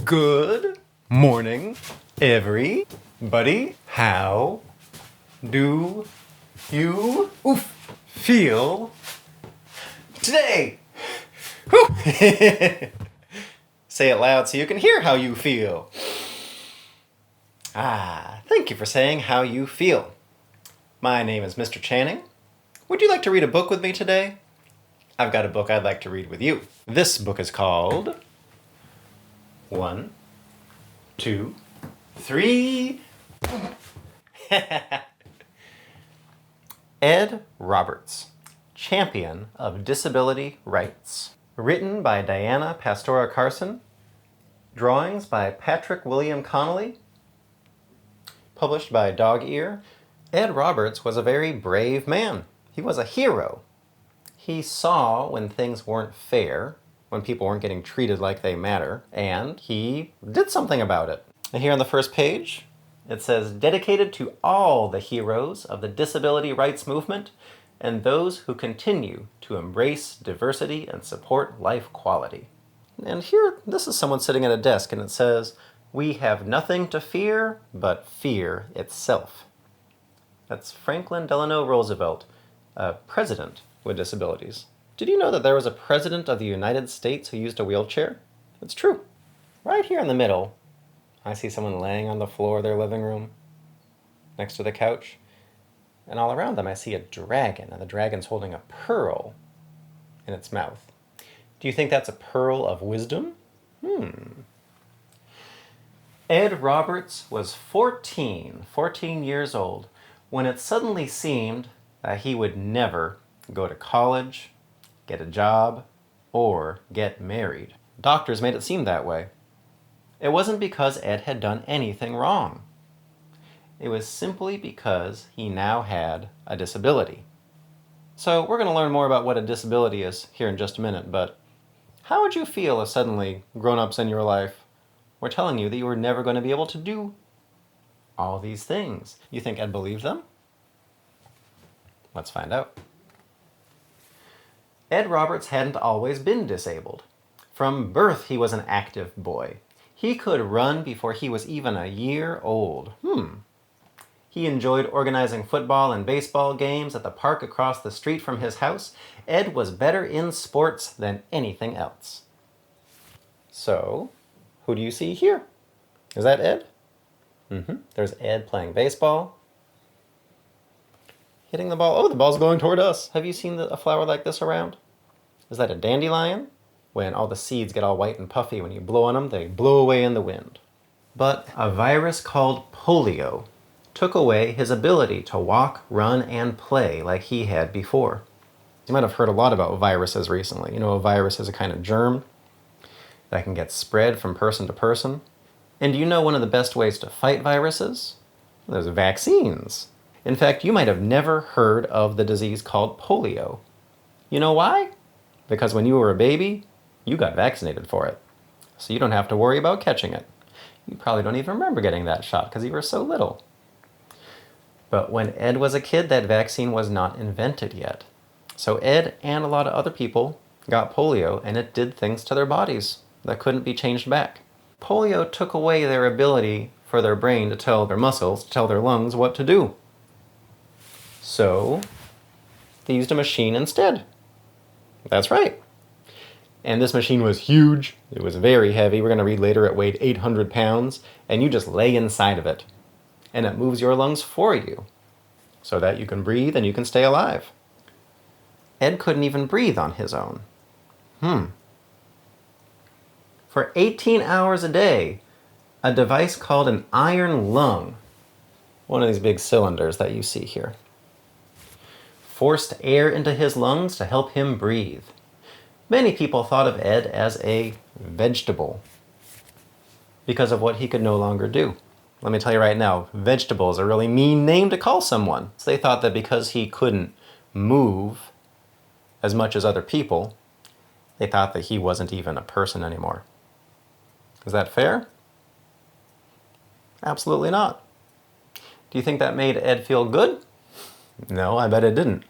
Good morning, everybody. How do you feel today? Say it loud so you can hear how you feel. Thank you for saying how you feel. My name is Mr. Channing. Would you like to read a book with me today? I've got a book I'd like to read with you. This book is called 1, 2, 3. Ed Roberts, Champion of Disability Rights. Written by Diana Pastora Carson. Drawings by Patrick William Connally. Published by Dog Ear. Ed Roberts was a very brave man. He was a hero. He saw when things weren't fair, when people weren't getting treated like they matter, and he did something about it. And here on the first page, it says, dedicated to all the heroes of the disability rights movement and those who continue to embrace diversity and support life quality. And here, this is someone sitting at a desk, and it says, we have nothing to fear but fear itself. That's Franklin Delano Roosevelt, a president with disabilities. Did you know that there was a president of the United States who used a wheelchair? It's true. Right here in the middle, I see someone laying on the floor of their living room next to the couch. And all around them I see a dragon, and the dragon's holding a pearl in its mouth. Do you think that's a pearl of wisdom? Ed Roberts was 14 years old, when it suddenly seemed that he would never go to college, get a job, or get married. Doctors made it seem that way. It wasn't because Ed had done anything wrong. It was simply because he now had a disability. So we're going to learn more about what a disability is here in just a minute, but how would you feel if suddenly grown-ups in your life were telling you that you were never going to be able to do all these things? You think Ed believed them? Let's find out. Ed Roberts hadn't always been disabled. From birth, he was an active boy. He could run before he was even a year old. He enjoyed organizing football and baseball games at the park across the street from his house. Ed was better in sports than anything else. So, who do you see here? Is that Ed? There's Ed playing baseball. Hitting the ball. Oh, the ball's going toward us. Have you seen a flower like this around? Is that a dandelion? When all the seeds get all white and puffy, when you blow on them, they blow away in the wind. But a virus called polio took away his ability to walk, run, and play like he had before. You might have heard a lot about viruses recently. You know, a virus is a kind of germ that can get spread from person to person. And do you know one of the best ways to fight viruses? There's vaccines. In fact, you might have never heard of the disease called polio. You know why? Because when you were a baby, you got vaccinated for it. So you don't have to worry about catching it. You probably don't even remember getting that shot because you were so little. But when Ed was a kid, that vaccine was not invented yet. So Ed and a lot of other people got polio, and it did things to their bodies that couldn't be changed back. Polio took away their ability for their brain to tell their muscles, to tell their lungs what to do. So they used a machine instead. That's right. And this machine was huge. It was very heavy. We're going to read later it weighed 800 pounds. And you just lay inside of it. And it moves your lungs for you so that you can breathe and you can stay alive. Ed couldn't even breathe on his own. For 18 hours a day, a device called an iron lung, one of these big cylinders that you see here, forced air into his lungs to help him breathe. Many people thought of Ed as a vegetable because of what he could no longer do. Let me tell you right now, vegetable is a really mean name to call someone. So they thought that because he couldn't move as much as other people, they thought that he wasn't even a person anymore. Is that fair? Absolutely not. Do you think that made Ed feel good? No, I bet it didn't.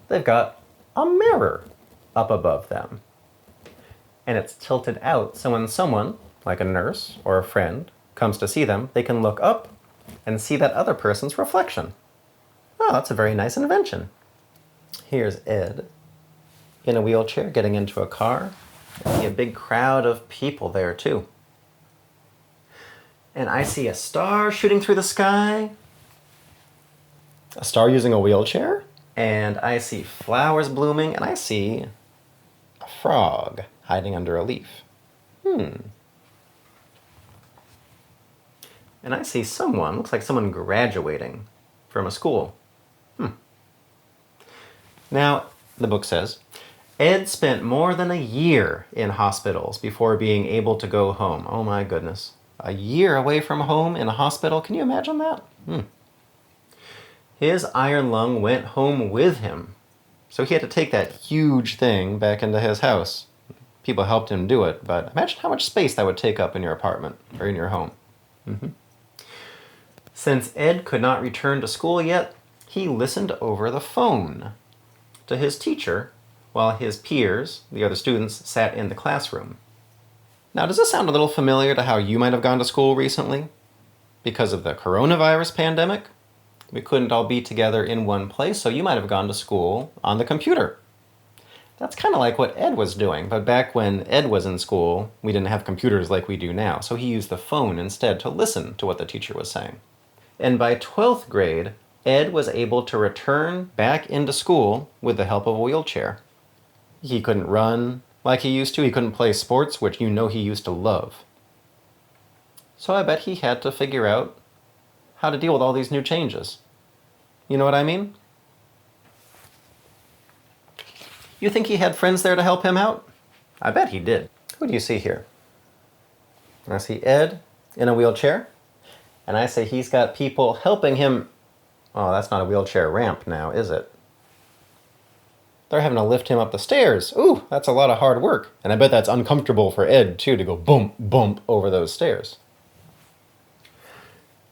They've got a mirror up above them. And it's tilted out, so when someone like a nurse or a friend, comes to see them, they can look up and see that other person's reflection. Oh, that's a very nice invention. Here's Ed in a wheelchair getting into a car. I see a big crowd of people there too. And I see a star shooting through the sky. A star using a wheelchair. And I see flowers blooming, and I see a frog hiding under a leaf. And I see someone, looks like someone graduating from a school. Now, the book says, Ed spent more than a year in hospitals before being able to go home. Oh my goodness. A year away from home in a hospital? Can you imagine that? His iron lung went home with him. So he had to take that huge thing back into his house. People helped him do it, but imagine how much space that would take up in your apartment or in your home. Since Ed could not return to school yet, he listened over the phone to his teacher while his peers, the other students, sat in the classroom. Now, does this sound a little familiar to how you might have gone to school recently? Because of the coronavirus pandemic, we couldn't all be together in one place, so you might have gone to school on the computer. That's kind of like what Ed was doing, but back when Ed was in school, we didn't have computers like we do now, so he used the phone instead to listen to what the teacher was saying. And by 12th grade, Ed was able to return back into school with the help of a wheelchair. He couldn't run like he used to. He couldn't play sports, which you know he used to love. So I bet he had to figure out how to deal with all these new changes. You know what I mean? You think he had friends there to help him out? I bet he did. Who do you see here? I see Ed in a wheelchair, and I say he's got people helping him. Oh, that's not a wheelchair ramp now, is it? They're having to lift him up the stairs. Ooh, that's a lot of hard work. And I bet that's uncomfortable for Ed, too, to go bump, bump over those stairs.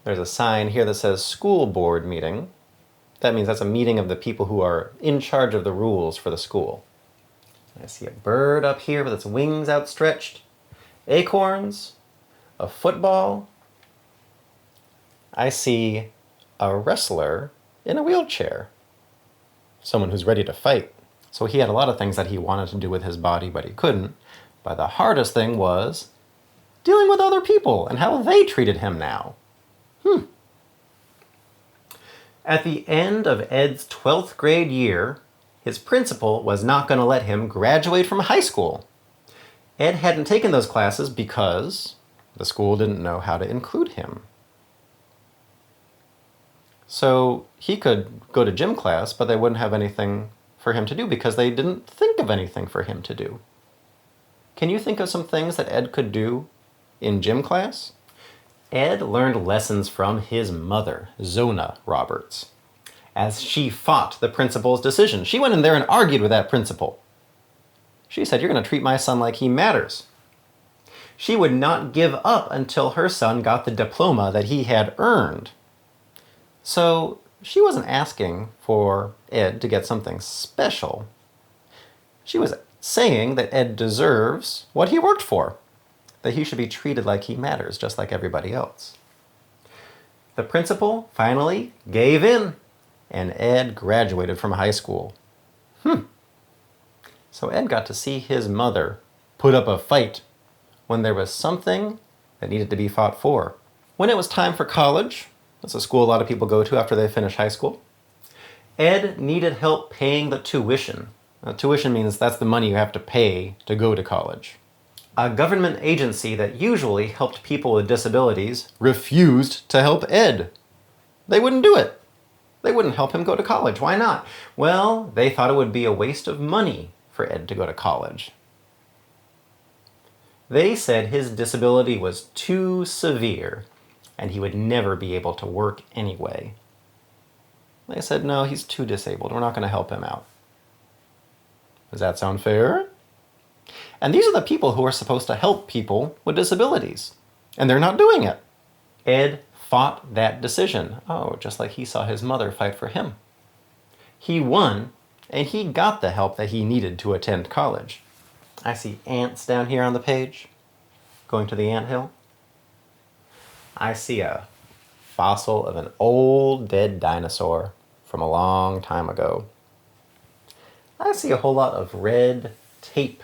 There's a sign here that says school board meeting. That means that's a meeting of the people who are in charge of the rules for the school. I see a bird up here with its wings outstretched, acorns, a football. I see a wrestler in a wheelchair, someone who's ready to fight. So he had a lot of things that he wanted to do with his body, but he couldn't. But the hardest thing was dealing with other people and how they treated him now. At the end of Ed's 12th grade year, his principal was not going to let him graduate from high school. Ed hadn't taken those classes because the school didn't know how to include him. So he could go to gym class, but they wouldn't have anything for him to do because they didn't think of anything for him to do. Can you think of some things that Ed could do in gym class? Ed learned lessons from his mother, Zona Roberts, as she fought the principal's decision. She went in there and argued with that principal. She said, "You're going to treat my son like he matters." She would not give up until her son got the diploma that he had earned. So she wasn't asking for Ed to get something special. She was saying that Ed deserves what he worked for, that he should be treated like he matters, just like everybody else. The principal finally gave in, and Ed graduated from high school. So Ed got to see his mother put up a fight when there was something that needed to be fought for. When it was time for college, that's a school a lot of people go to after they finish high school, Ed needed help paying the tuition. Tuition means that's the money you have to pay to go to college. A government agency that usually helped people with disabilities refused to help Ed. They wouldn't do it. They wouldn't help him go to college. Why not? Well, they thought it would be a waste of money for Ed to go to college. They said his disability was too severe and he would never be able to work anyway. They said, no, he's too disabled. We're not going to help him out. Does that sound fair? And these are the people who are supposed to help people with disabilities. And they're not doing it. Ed fought that decision. Oh, just like he saw his mother fight for him. He won, and he got the help that he needed to attend college. I see ants down here on the page. going to the anthill. I see a fossil of an old dead dinosaur from a long time ago. I see a whole lot of red tape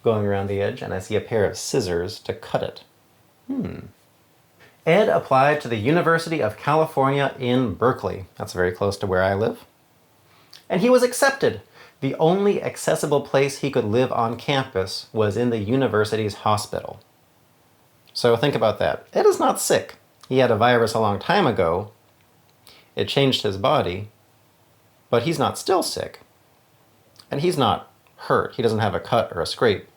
going around the edge, and I see a pair of scissors to cut it. Ed applied to the University of California in Berkeley. That's very close to where I live. And he was accepted. The only accessible place he could live on campus was in the university's hospital. So think about that. Ed is not sick. He had a virus a long time ago. It changed his body, but he's not still sick. And he's not hurt. He doesn't have a cut or a scrape.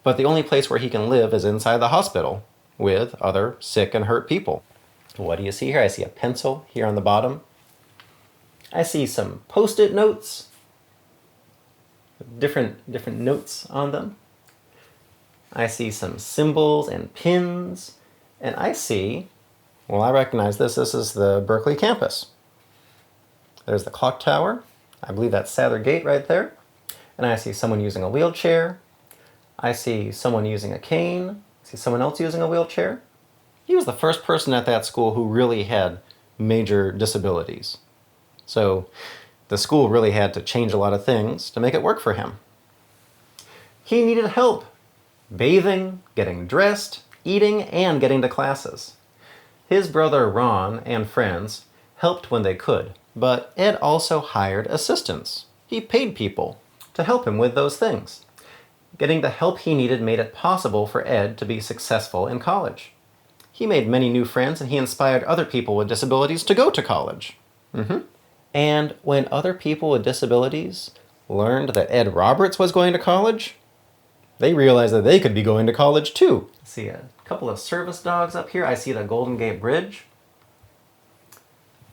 But the only place where he can live is inside the hospital with other sick and hurt people. What do you see here? I see a pencil here on the bottom. I see some Post-it notes, different notes on them. I see some symbols and pins, and I see, well, I recognize this. This is the Berkeley campus. There's the clock tower. I believe that's Sather Gate right there. And I see someone using a wheelchair. I see someone using a cane. I see someone else using a wheelchair. He was the first person at that school who really had major disabilities. So the school really had to change a lot of things to make it work for him. He needed help bathing, getting dressed, eating, and getting to classes. His brother Ron and friends helped when they could, but Ed also hired assistants. He paid people to help him with those things. Getting the help he needed made it possible for Ed to be successful in college. He made many new friends, and he inspired other people with disabilities to go to college. And when other people with disabilities learned that Ed Roberts was going to college, they realized that they could be going to college too. I see a couple of service dogs up here. I see the Golden Gate Bridge.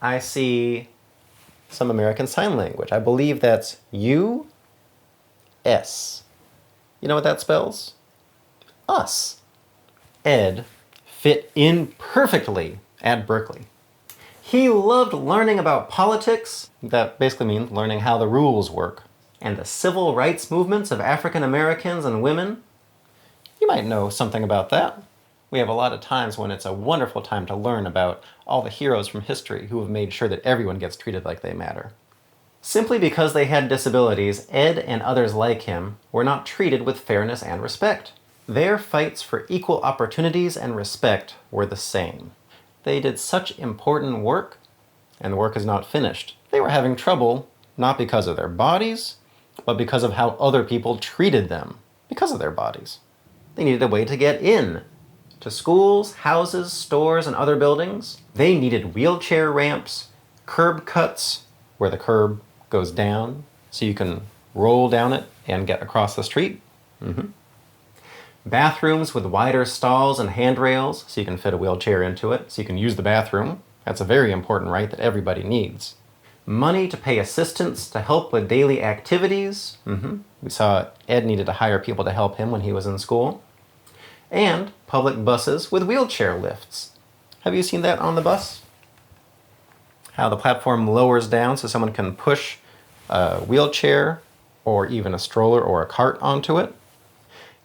I see some American Sign Language. I believe that's U-S. You know what that spells? Us. Ed fit in perfectly at Berkeley. He loved learning about politics. That basically means learning how the rules work. And the civil rights movements of African Americans and women. You might know something about that. We have a lot of times when it's a wonderful time to learn about all the heroes from history who have made sure that everyone gets treated like they matter. Simply because they had disabilities, Ed and others like him were not treated with fairness and respect. Their fights for equal opportunities and respect were the same. They did such important work, and the work is not finished. They were having trouble not because of their bodies, but because of how other people treated them because of their bodies. They needed a way to get in to schools, houses, stores, and other buildings. They needed wheelchair ramps, curb cuts, where the curb goes down so you can roll down it and get across the street. Bathrooms with wider stalls and handrails so you can fit a wheelchair into it, so you can use the bathroom. That's a very important right that everybody needs. Money to pay assistants to help with daily activities. We saw Ed needed to hire people to help him when he was in school. And public buses with wheelchair lifts. Have you seen that on the bus? How the platform lowers down so someone can push a wheelchair or even a stroller or a cart onto it.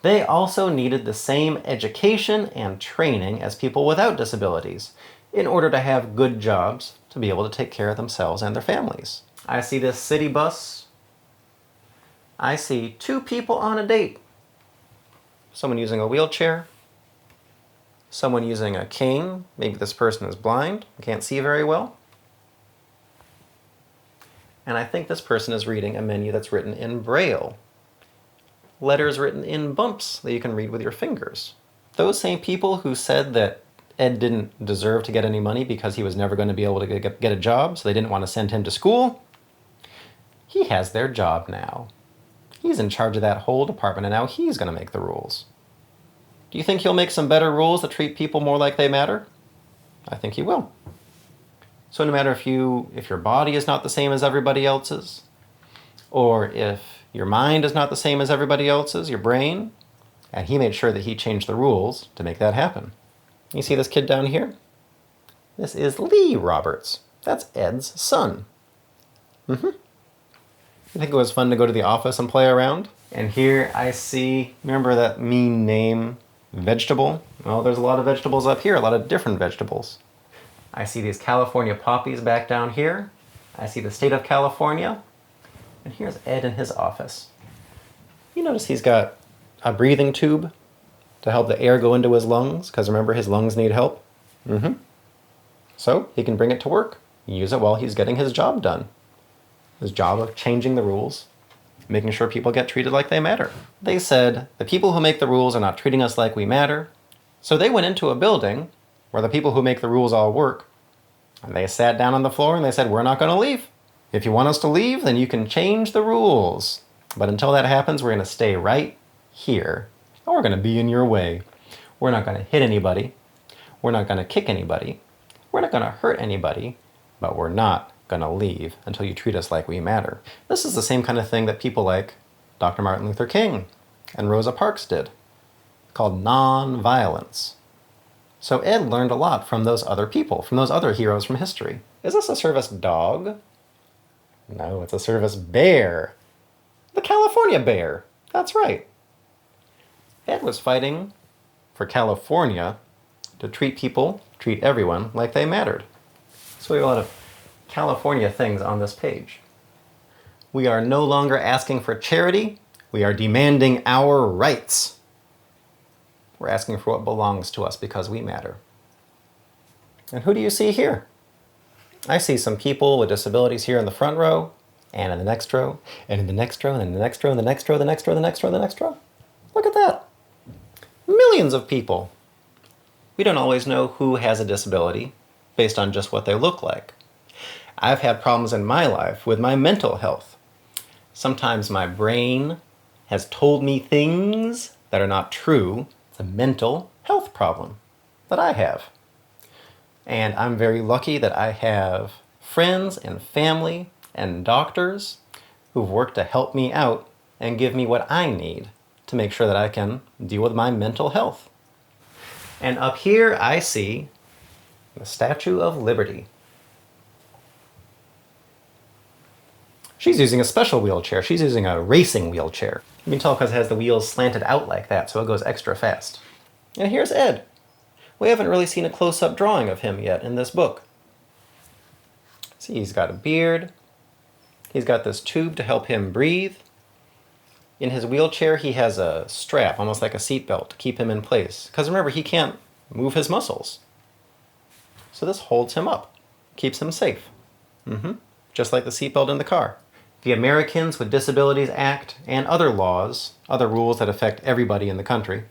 They also needed the same education and training as people without disabilities in order to have good jobs to be able to take care of themselves and their families. I see this city bus. I see two people on a date. Someone using a wheelchair. Someone using a cane. Maybe this person is blind and can't see very well. And I think this person is reading a menu that's written in Braille. Letters written in bumps that you can read with your fingers. Those same people who said that Ed didn't deserve to get any money because he was never going to be able to get a job, so they didn't want to send him to school, he has their job now. He's in charge of that whole department, and now he's going to make the rules. Do you think he'll make some better rules that treat people more like they matter? I think he will. So no matter if your body is not the same as everybody else's, or if your mind is not the same as everybody else's, your brain, and he made sure that he changed the rules to make that happen. You see this kid down here? This is Lee Roberts. That's Ed's son. You think it was fun to go to the office and play around? And here I see, remember that mean name, vegetable? Well, there's a lot of vegetables up here, a lot of different vegetables. I see these California poppies back down here. I see the state of California. And here's Ed in his office. You notice he's got a breathing tube to help the air go into his lungs, because remember, his lungs need help. So he can bring it to work, use it while he's getting his job done. His job of changing the rules, making sure people get treated like they matter. They said, the people who make the rules are not treating us like we matter. So they went into a building where the people who make the rules all work, and they sat down on the floor and they said, we're not going to leave. If you want us to leave, then you can change the rules. But until that happens, we're going to stay right here. And we're going to be in your way. We're not going to hit anybody. We're not going to kick anybody. We're not going to hurt anybody. But we're not going to leave until you treat us like we matter. This is the same kind of thing that people like Dr. Martin Luther King and Rosa Parks did, called non-violence. So Ed learned a lot from those other people, from those other heroes from history. Is this a service dog? No, it's a service bear. The California bear. That's right. Ed was fighting for California to treat people, treat everyone like they mattered. So we have a lot of California things on this page. We are no longer asking for charity. We are demanding our rights. We're asking for what belongs to us because we matter. And who do you see here? I see some people with disabilities here in the front row, and in the next row, and in the next row, and in the next row, and the next row, the next row, the next row, the next row. Look at that. Millions of people. We don't always know who has a disability based on just what they look like. I've had problems in my life with my mental health. Sometimes my brain has told me things that are not true. It's a mental health problem that I have. And I'm very lucky that I have friends and family and doctors who've worked to help me out and give me what I need to make sure that I can deal with my mental health. And up here I see the Statue of Liberty. She's using a special wheelchair. She's using a racing wheelchair. You can tell because it has the wheels slanted out like that, so it goes extra fast. And here's Ed. We haven't really seen a close-up drawing of him yet in this book. See, he's got a beard. He's got this tube to help him breathe. In his wheelchair, he has a strap, almost like a seatbelt, to keep him in place. Because remember, he can't move his muscles. So this holds him up, keeps him safe. Just like the seatbelt in the car. The Americans with Disabilities Act and other laws, other rules that affect everybody in the country,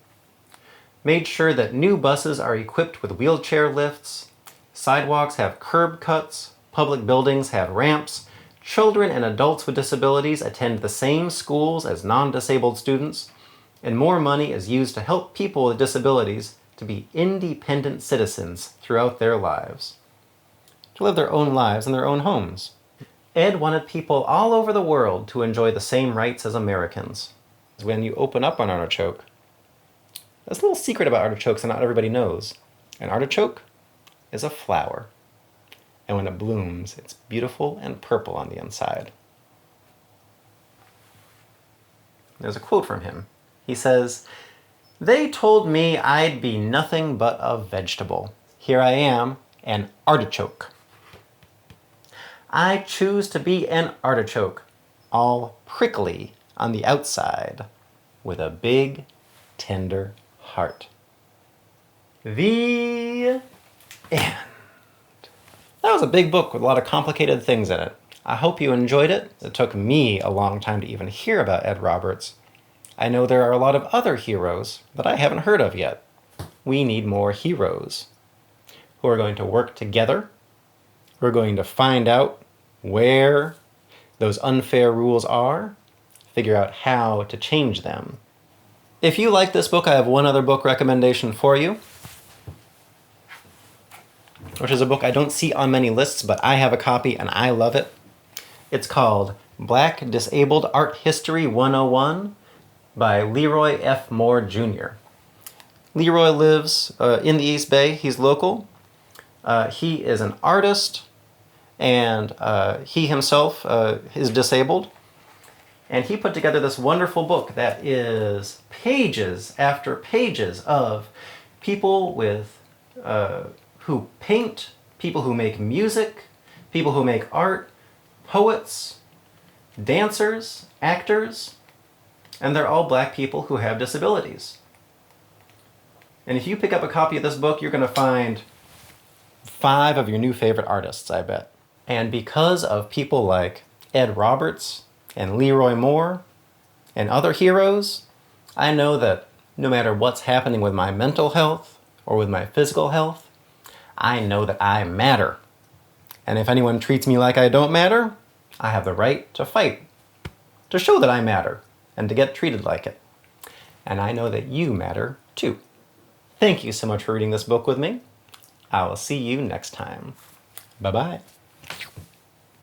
made sure that new buses are equipped with wheelchair lifts, sidewalks have curb cuts, public buildings have ramps, children and adults with disabilities attend the same schools as non-disabled students, and more money is used to help people with disabilities to be independent citizens throughout their lives, to live their own lives in their own homes. Ed wanted people all over the world to enjoy the same rights as Americans. When you open up an artichoke, there's a little secret about artichokes that not everybody knows. An artichoke is a flower. And when it blooms, it's beautiful and purple on the inside. There's a quote from him. He says, "They told me I'd be nothing but a vegetable. Here I am, an artichoke. I choose to be an artichoke, all prickly on the outside, with a big, tender heart." The end. That was a big book with a lot of complicated things in it. I hope you enjoyed it. It took me a long time to even hear about Ed Roberts. I know there are a lot of other heroes that I haven't heard of yet. We need more heroes who are going to work together. We're going to find out where those unfair rules are, figure out how to change them. If you like this book, I have one other book recommendation for you, which is a book I don't see on many lists, but I have a copy and I love it. It's called Black Disabled Art History 101 by Leroy F. Moore, Jr. Leroy lives in the East Bay. He's local. He is an artist, and he himself is disabled. And he put together this wonderful book that is pages after pages of people with who paint, people who make music, people who make art, poets, dancers, actors, and they're all black people who have disabilities. And if you pick up a copy of this book, you're going to find 5 of your new favorite artists, I bet. And because of people like Ed Roberts and Leroy Moore and other heroes, I know that no matter what's happening with my mental health or with my physical health, I know that I matter. And if anyone treats me like I don't matter, I have the right to fight, to show that I matter, and to get treated like it. And I know that you matter too. Thank you so much for reading this book with me. I will see you next time. Bye-bye.